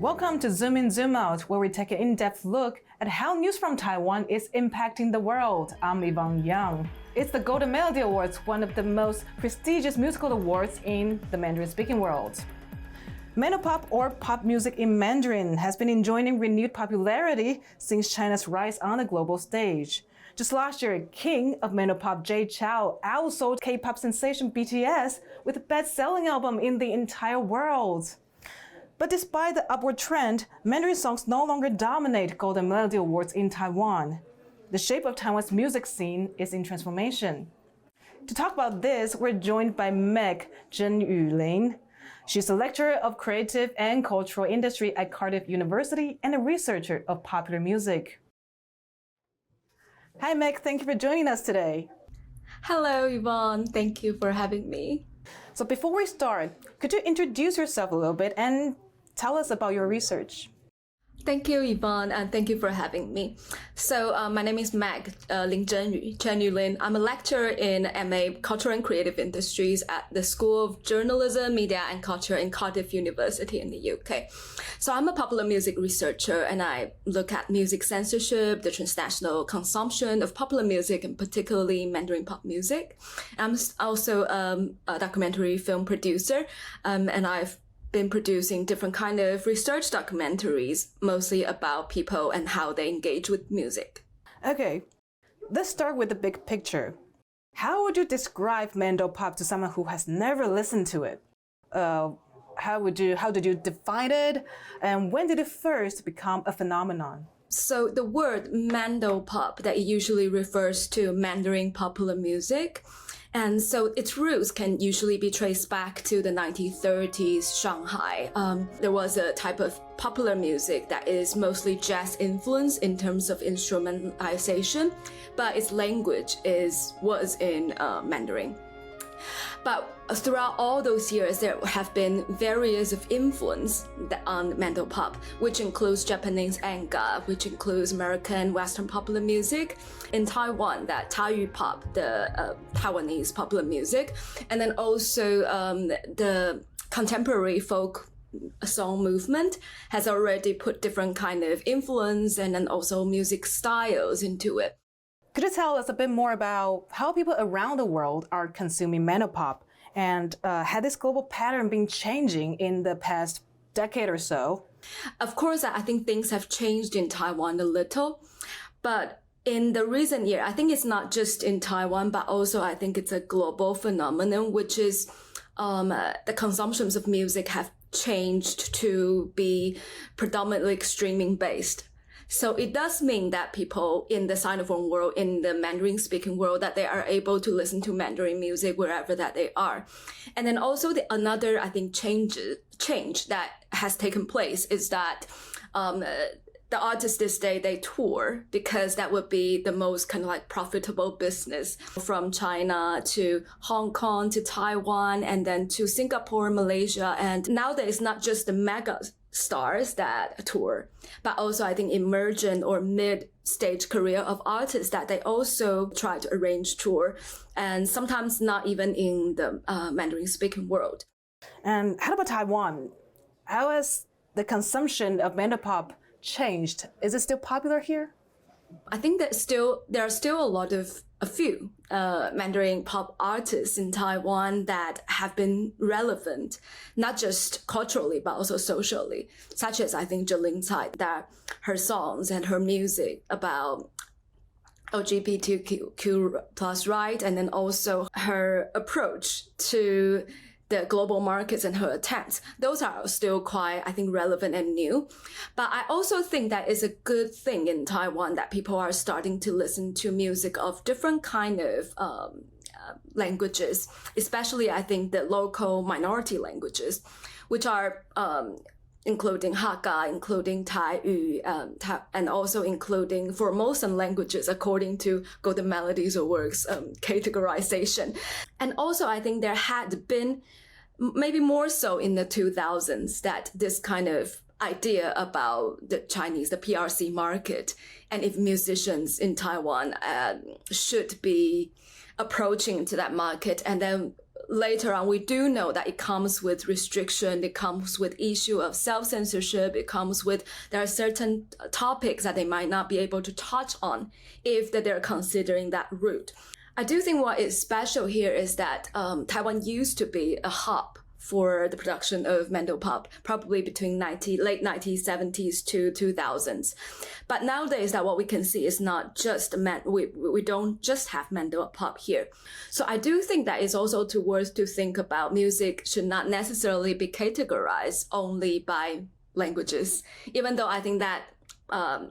Welcome to Zoom In, Zoom Out, where we take an in-depth look at how news from Taiwan is impacting the world. I'm Yvonne Yang. It's the Golden Melody Awards, one of the most prestigious musical awards in the Mandarin-speaking world. Mandopop, or pop music in Mandarin, has been enjoying renewed popularity since China's rise on the global stage. Just last year, king of Mandopop Jay Chou outsold K-pop sensation BTS with the best-selling album in the entire world. But despite the upward trend, Mandarin songs no longer dominate Golden Melody Awards in Taiwan. The shape of Taiwan's music scene is in transformation. To talk about this, we're joined by Meg Chen-Yu Lin. She's a lecturer of creative and cultural industry at Cardiff University and a researcher of popular music. Hi Meg, thank you for joining us today. Hello Yvonne, thank you for having me. So before we start, could you introduce yourself a little bit and tell us about your research? Thank you, Yvonne, and thank you for having me. So my name is Meg Chen-Yu Lin. I'm a lecturer in MA Cultural and Creative Industries at the School of Journalism, Media and Culture in Cardiff University in the UK. So I'm a popular music researcher, and I look at music censorship, the transnational consumption of popular music, and particularly Mandarin pop music. I'm also a documentary film producer, and I've been producing different kind of research documentaries, mostly about people and how they engage with music. Okay, let's start with the big picture. How would you describe Mandopop to someone who has never listened to it? How did you define it? And when did it first become a phenomenon? So the word Mandopop that usually refers to Mandarin popular music. And so its roots can usually be traced back to the 1930s Shanghai. There was a type of popular music that is mostly jazz influenced in terms of instrumentalization, but its language was in Mandarin. But throughout all those years, there have been various of influence on Mandopop, which includes Japanese anga, which includes American Western popular music. In Taiwan, that TaiwanPlus, the Taiwanese popular music, and then also the contemporary folk song movement has already put different kind of influence and then also music styles into it. Could you tell us a bit more about how people around the world are consuming Mandopop? And had this global pattern been changing in the past decade or so? Of course, I think things have changed in Taiwan a little. But in the recent year, I think it's not just in Taiwan, but also I think it's a global phenomenon, which is the consumptions of music have changed to be predominantly streaming based. So it does mean that people in the Sinophone world, in the Mandarin-speaking world, that they are able to listen to Mandarin music wherever that they are. And then also another, I think, change that has taken place is that the artists this day, they tour because that would be the most kind of like profitable business, from China to Hong Kong to Taiwan and then to Singapore, Malaysia. And nowadays, not just the mega stars that tour, but also I think emergent or mid-stage career of artists that they also try to arrange tour, and sometimes not even in the Mandarin-speaking world. And how about Taiwan? How has the consumption of Mandopop changed? Is it still popular here? I think that there are still a few Mandarin pop artists in Taiwan that have been relevant, not just culturally, but also socially, such as I think Zhelin Cai, that her songs and her music about LGBTQ plus right, and then also her approach to the global markets and her attempts. Those are still quite, I think, relevant and new. But I also think that it's a good thing in Taiwan that people are starting to listen to music of different kind of languages, especially I think the local minority languages, which are including Hakka, including Taiyu, and also including Formosan languages according to Golden Melodies Awards categorization. And also I think there had been, maybe more so in the 2000s, that this kind of idea about the PRC market, and if musicians in Taiwan should be approaching to that market, and then later on, we do know that it comes with restriction, it comes with issue of self-censorship, it comes with, there are certain topics that they might not be able to touch on if they're considering that route. I do think what is special here is that Taiwan used to be a hub for the production of Mandopop, probably between late 1970s to 2000s. But nowadays, that what we can see is not just we don't just have Mandopop here. So I do think that it's also worth to think about music should not necessarily be categorized only by languages, even though I think that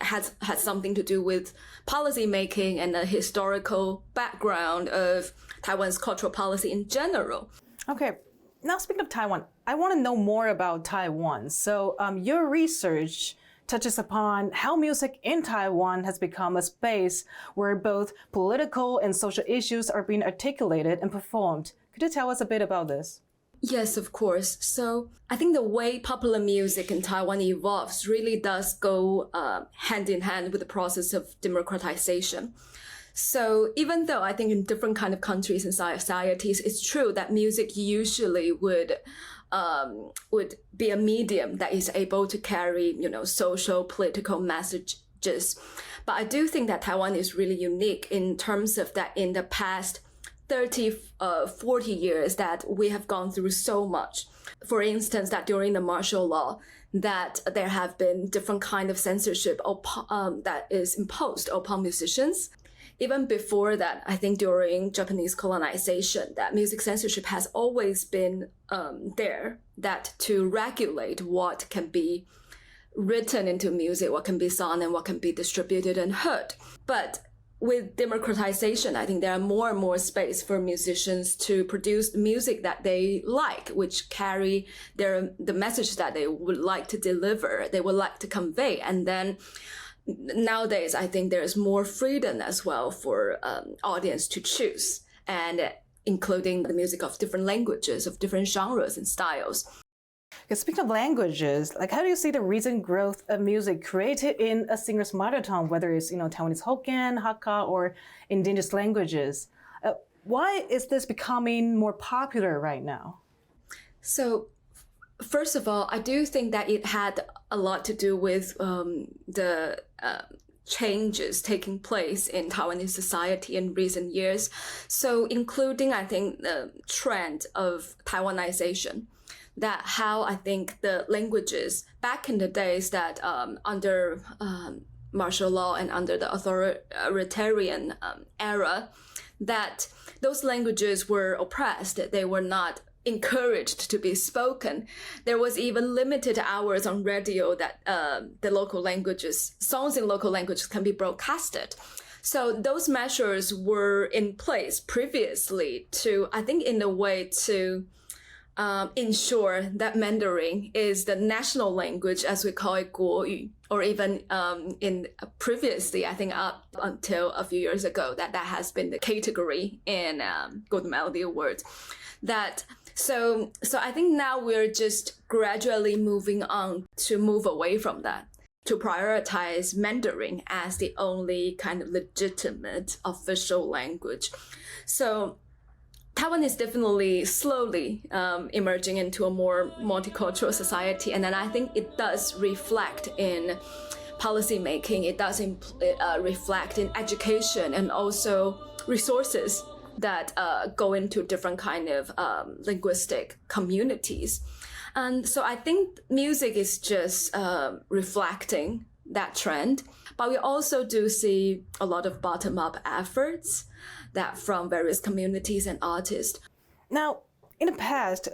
has something to do with policy making and the historical background of Taiwan's cultural policy in general. Okay. Now, speaking of Taiwan, I want to know more about Taiwan. So your research touches upon how music in Taiwan has become a space where both political and social issues are being articulated and performed. Could you tell us a bit about this? Yes, of course. So I think the way popular music in Taiwan evolves really does go hand in hand with the process of democratization. So even though I think in different kind of countries and societies, it's true that music usually would be a medium that is able to carry, social, political messages. But I do think that Taiwan is really unique in terms of that in the past 30, 40 years that we have gone through so much. For instance, that during the martial law, that there have been different kind of censorship that is imposed upon musicians. Even before that, I think during Japanese colonization, that music censorship has always been there, that to regulate what can be written into music, what can be sung and what can be distributed and heard. But with democratization, I think there are more and more space for musicians to produce music that they like, which carry the message that they would like to deliver, they would like to convey. And then nowadays, I think there's more freedom as well for audience to choose, and including the music of different languages, of different genres and styles. Speaking of languages, how do you see the recent growth of music created in a singer's mother tongue, whether it's Taiwanese Hokkien, Hakka, or indigenous languages? Why is this becoming more popular right now? So, first of all, I do think that it had a lot to do with the changes taking place in Taiwanese society in recent years. So including, I think, the trend of Taiwanization, that how I think the languages back in the days that under martial law and under the authoritarian era, that those languages were oppressed, they were not encouraged to be spoken. There was even limited hours on radio that the local languages, songs in local languages can be broadcasted. So those measures were in place previously to, I think, in a way to ensure that Mandarin is the national language, as we call it, 国语, or even in previously, I think up until a few years ago, that has been the category in Golden Melody Awards. So I think now we're just gradually moving on to move away from that, to prioritize Mandarin as the only kind of legitimate official language. So Taiwan is definitely slowly emerging into a more multicultural society. And then I think it does reflect in policy making, it does reflect in education and also resources that go into different kind of linguistic communities. And so I think music is just reflecting that trend. But we also do see a lot of bottom-up efforts that from various communities and artists. Now, in the past,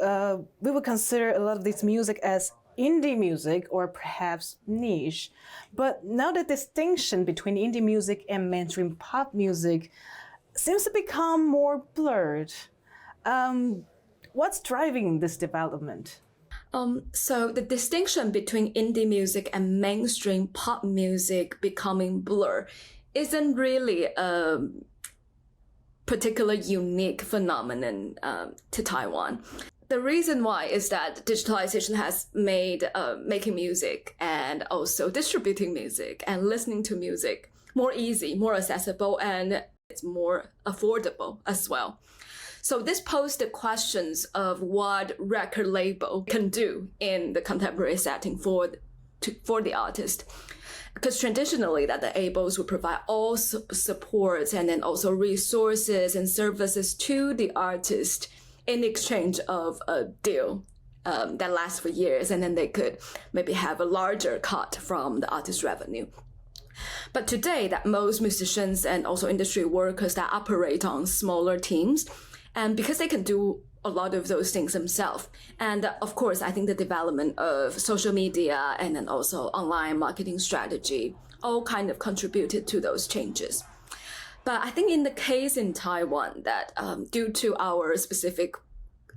we would consider a lot of this music as indie music or perhaps niche. But now the distinction between indie music and mainstream pop music seems to become more blurred. What's driving this development? So the distinction between indie music and mainstream pop music becoming blur isn't really a particular unique phenomenon to Taiwan. The reason why is that digitalization has made making music and also distributing music and listening to music more easy, more accessible, and it's more affordable as well. So this posed the questions of what record label can do in the contemporary setting for the artist. Because traditionally that the labels would provide all supports and then also resources and services to the artist in exchange of a deal that lasts for years, and then they could maybe have a larger cut from the artist's revenue. But today that most musicians and also industry workers that operate on smaller teams, and because they can do a lot of those things themselves. And of course, I think the development of social media and then also online marketing strategy all kind of contributed to those changes. But I think in the case in Taiwan that due to our specific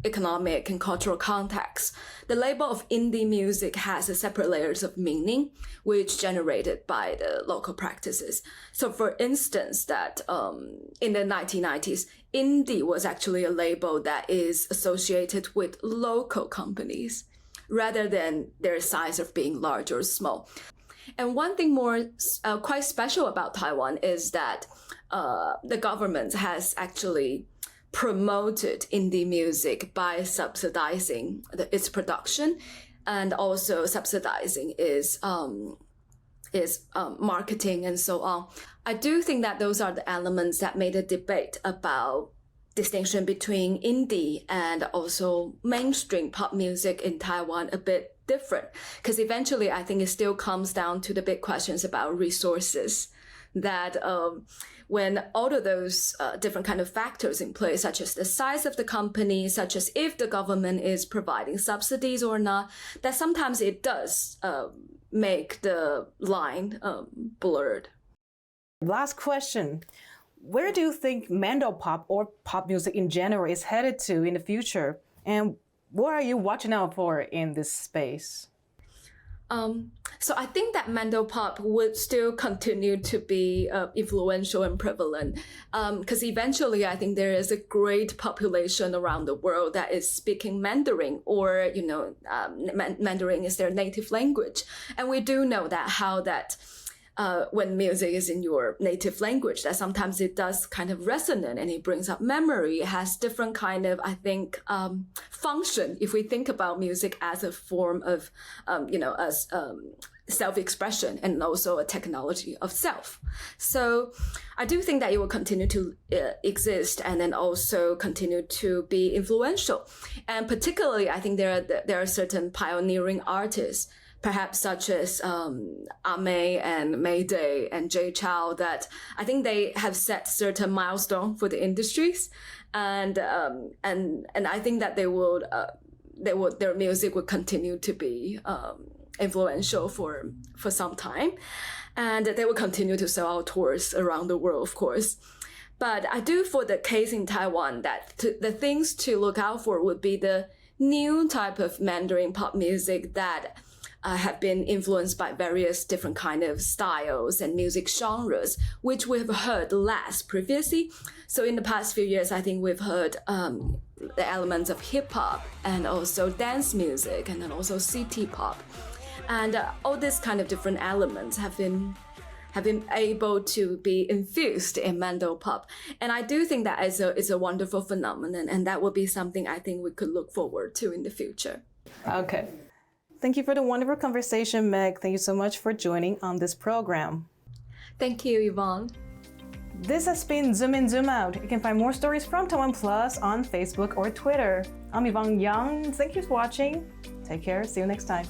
economic and cultural context, the label of indie music has a separate layers of meaning, which generated by the local practices. So for instance, that in the 1990s, indie was actually a label that is associated with local companies rather than their size of being large or small. And one thing more quite special about Taiwan is that the government has actually promoted indie music by subsidizing its production and also subsidizing its marketing and so on. I do think that those are the elements that made a debate about distinction between indie and also mainstream pop music in Taiwan a bit different. Because eventually I think it still comes down to the big questions about resources that when all of those different kind of factors in place, such as the size of the company, such as if the government is providing subsidies or not, that sometimes it does make the line blurred. Last question. Where do you think Mandopop or pop music in general is headed to in the future? And what are you watching out for in this space? So I think that Mandopop would still continue to be influential and prevalent, because eventually I think there is a great population around the world that is speaking Mandarin, or Mandarin is their native language, and we do know that how that. When music is in your native language, that sometimes it does kind of resonate and it brings up memory. It has different kind of, I think, function if we think about music as a form of, as self-expression and also a technology of self. So I do think that it will continue to exist and then also continue to be influential. And particularly, I think there are certain pioneering artists, perhaps such as Ame and Mayday and Jay Chou, that I think they have set certain milestone for the industries, and I think that their music will continue to be influential for some time, and they will continue to sell out tours around the world, of course. But I do, for the case in Taiwan, that the things to look out for would be the new type of Mandarin pop music that have been influenced by various different kind of styles and music genres, which we've heard less previously. So in the past few years, I think we've heard the elements of hip hop and also dance music and then also city pop. And all these kind of different elements have been able to be infused in Mandopop. And I do think that is a wonderful phenomenon, and that will be something I think we could look forward to in the future. Okay. Thank you for the wonderful conversation, Meg. Thank you so much for joining on this program. Thank you, Yvonne. This has been Zoom In, Zoom Out. You can find more stories from TaiwanPlus on Facebook or Twitter. I'm Yvonne Yang. Thank you for watching. Take care. See you next time.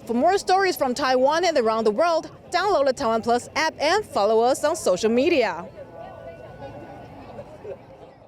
For more stories from Taiwan and around the world, download the TaiwanPlus app and follow us on social media.